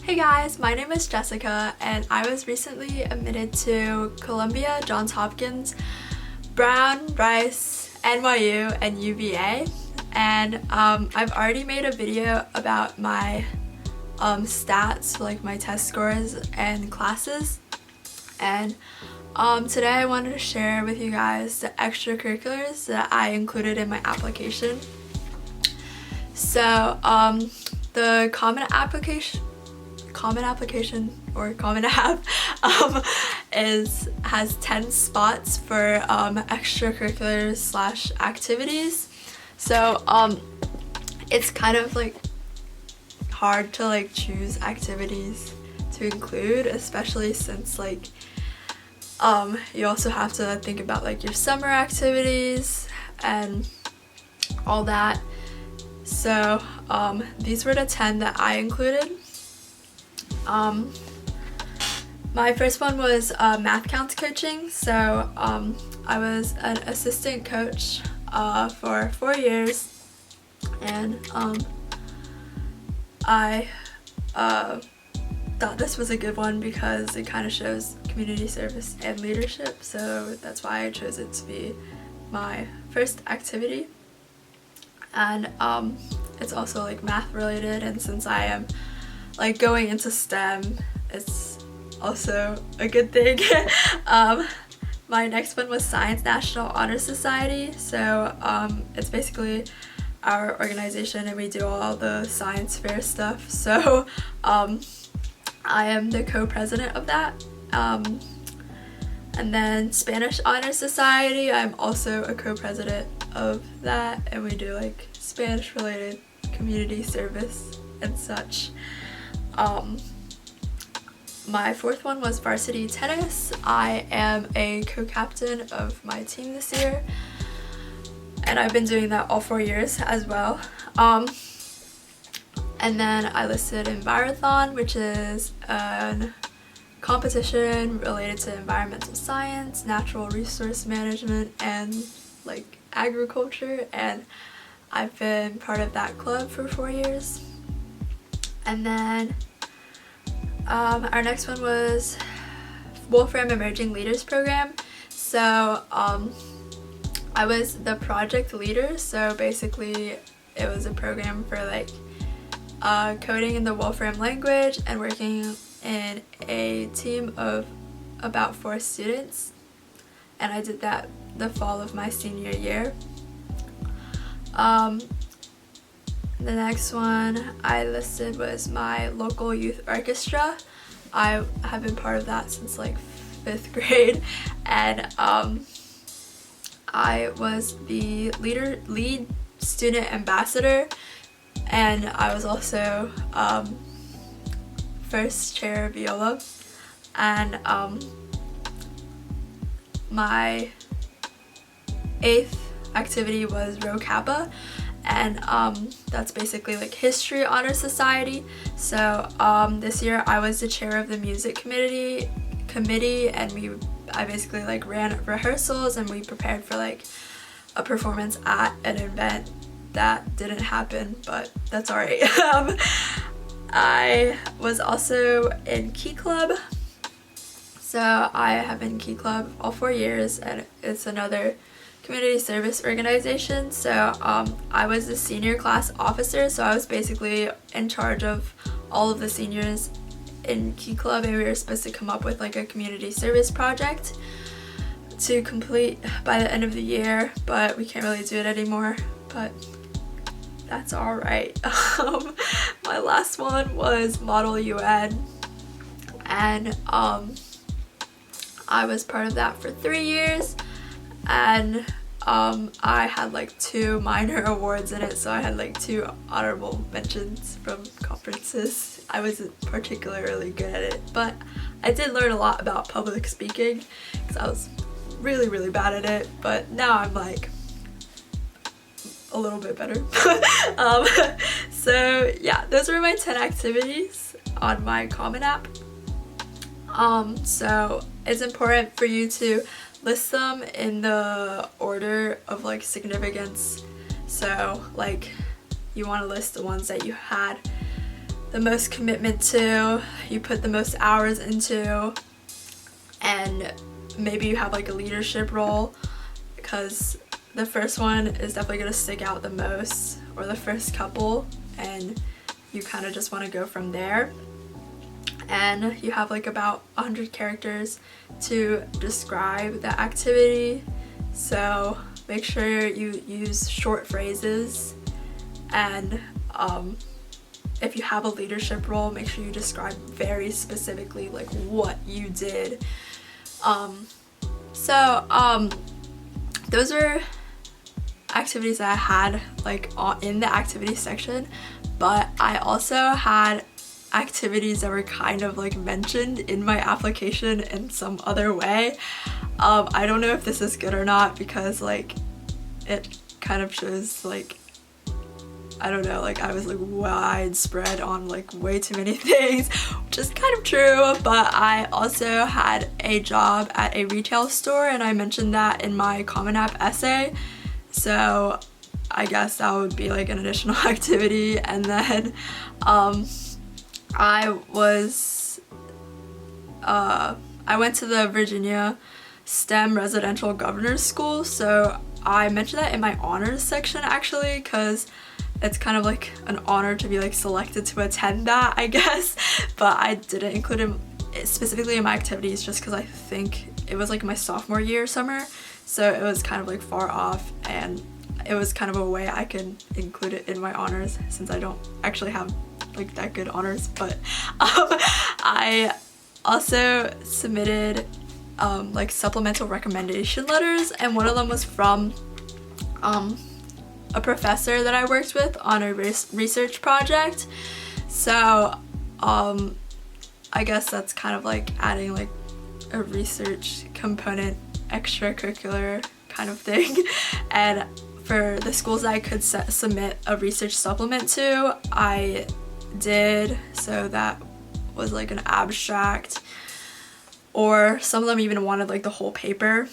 Hey guys, my name is Jessica and I was recently admitted to Columbia, Johns Hopkins, Brown, Rice, NYU, and UVA. And I've already made a video about my stats, like my test scores and classes. And today I wanted to share with you guys the extracurriculars that I included in my application. So the common app has 10 spots for extracurriculars / activities. So it's kind of like hard to like choose activities to include, especially since like you also have to think about like your summer activities and all that. So these were the 10 that I included. My first one was math counts coaching. So I was an assistant coach for 4 years, and I thought this was a good one because it kind of shows community service and leadership, so that's why I chose it to be my first activity. And it's also like math related, and since I am like going into STEM, it's also a good thing. My next one was Science National Honor Society. So it's basically our organization and we do all the science fair stuff. So I am the co-president of that. And then Spanish Honor Society, I'm also a co-president of that, and we do like Spanish related community service and such. My fourth one was varsity tennis. I am a co-captain of my team this year, and I've been doing that all 4 years as well. And then I listed Envirothon, which is a competition related to environmental science, natural resource management, and like agriculture, and I've been part of that club for 4 years. And then our next one was Wolfram Emerging Leaders Program. So I was the project leader, so basically it was a program for like coding in the Wolfram language and working in a team of about 4 students, and I did that the fall of my senior year. The next one I listed was my local youth orchestra. I have been part of that since like 5th grade, and I was the lead student ambassador, and I was also first chair viola. And my 8th activity was Rho Kappa, and that's basically like history honor society. So this year I was the chair of the music committee, and I basically like ran rehearsals, and we prepared for like a performance at an event that didn't happen, but that's alright. I was also in Key Club. So I have been in Key Club all 4 years, and it's another community service organization. So I was the senior class officer, so I was basically in charge of all of the seniors in Key Club, and we were supposed to come up with like a community service project to complete by the end of the year, but we can't really do it anymore, but that's alright. My last one was Model UN, and I was part of that for 3 years, and I had like 2 minor awards in it, so I had like 2 honorable mentions from conferences. I wasn't particularly good at it, but I did learn a lot about public speaking because I was really bad at it, but now I'm like a little bit better. So yeah, those were my 10 activities on my Common App. So it's important for you to list them in the order of like significance. So like you want to list the ones that you had the most commitment to, you put the most hours into, and maybe you have like a leadership role, because the first one is definitely going to stick out the most, or the first couple, and you kind of just want to go from there. And you have like about 100 characters to describe the activity, so make sure you use short phrases. And if you have a leadership role, make sure you describe very specifically like what you did. Those are activities that I had like in the activity section, but I also had activities that were kind of like mentioned in my application in some other way. I don't know if this is good or not, because like it kind of shows like, I don't know, like I was like widespread on like way too many things, which is kind of true. But I also had a job at a retail store, and I mentioned that in my Common App essay, so I guess that would be like an additional activity. And then I went to the Virginia STEM Residential Governors School, so I mentioned that in my honors section actually, because it's kind of like an honor to be like selected to attend that, I guess. But I didn't include it specifically in my activities just because I think it was like my sophomore year summer, so it was kind of like far off, and it was kind of a way I could include it in my honors since I don't actually have like that good honors. But I also submitted like supplemental recommendation letters, and one of them was from a professor that I worked with on a research project. So I guess that's kind of like adding like a research component, extracurricular kind of thing. And for the schools that I could submit a research supplement to, I did. So that was like an abstract, or some of them even wanted like the whole paper.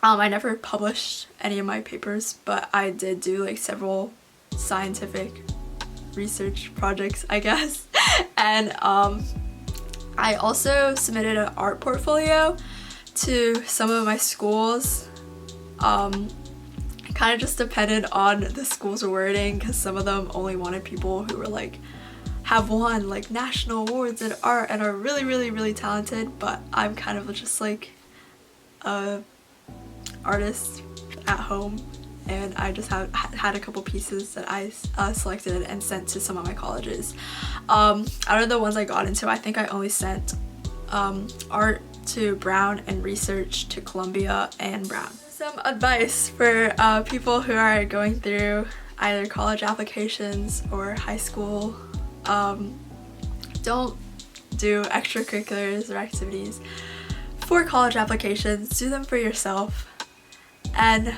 I never published any of my papers, but I did do like several scientific research projects, I guess. And I also submitted an art portfolio to some of my schools. It kind of just depended on the school's wording, because some of them only wanted people who were like have won like national awards in art and are really, really, really talented. But I'm kind of just like a artist at home, and I just had a couple pieces that I selected and sent to some of my colleges. Out of the ones I got into, I think I only sent art to Brown and research to Columbia and Brown. Some advice for people who are going through either college applications or high school. Don't do extracurriculars or activities for college applications. Do them for yourself, and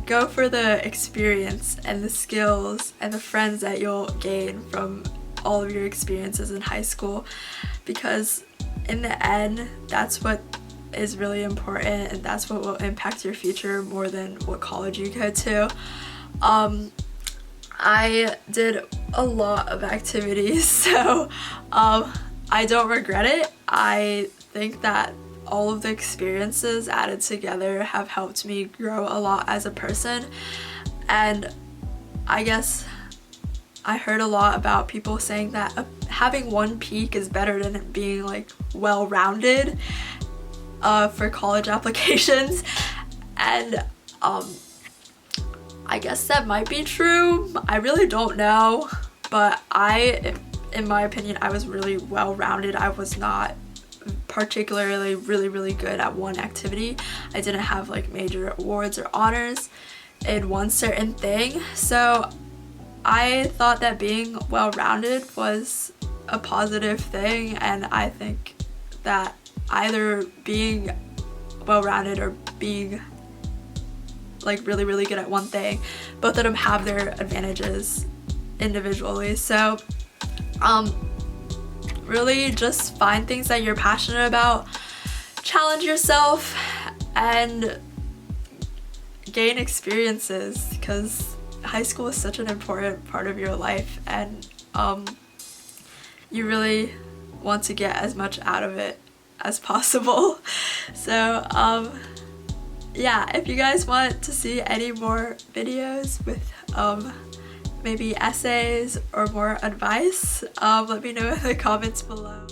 go for the experience and the skills and the friends that you'll gain from all of your experiences in high school, because in the end that's what is really important, and that's what will impact your future more than what college you go to. I did a lot of activities, so I don't regret it. I think that all of the experiences added together have helped me grow a lot as a person. And I guess I heard a lot about people saying that having one peak is better than it being like well-rounded for college applications. And I guess that might be true. I really don't know, but in my opinion, I was really well-rounded. I was not particularly really good at one activity. I didn't have like major awards or honors in one certain thing, so I thought that being well-rounded was a positive thing. And I think that either being well-rounded or being like really good at one thing, both of them have their advantages individually. So really just find things that you're passionate about, challenge yourself, and gain experiences, because high school is such an important part of your life, and you really want to get as much out of it as possible. So yeah, if you guys want to see any more videos with maybe essays or more advice, let me know in the comments below.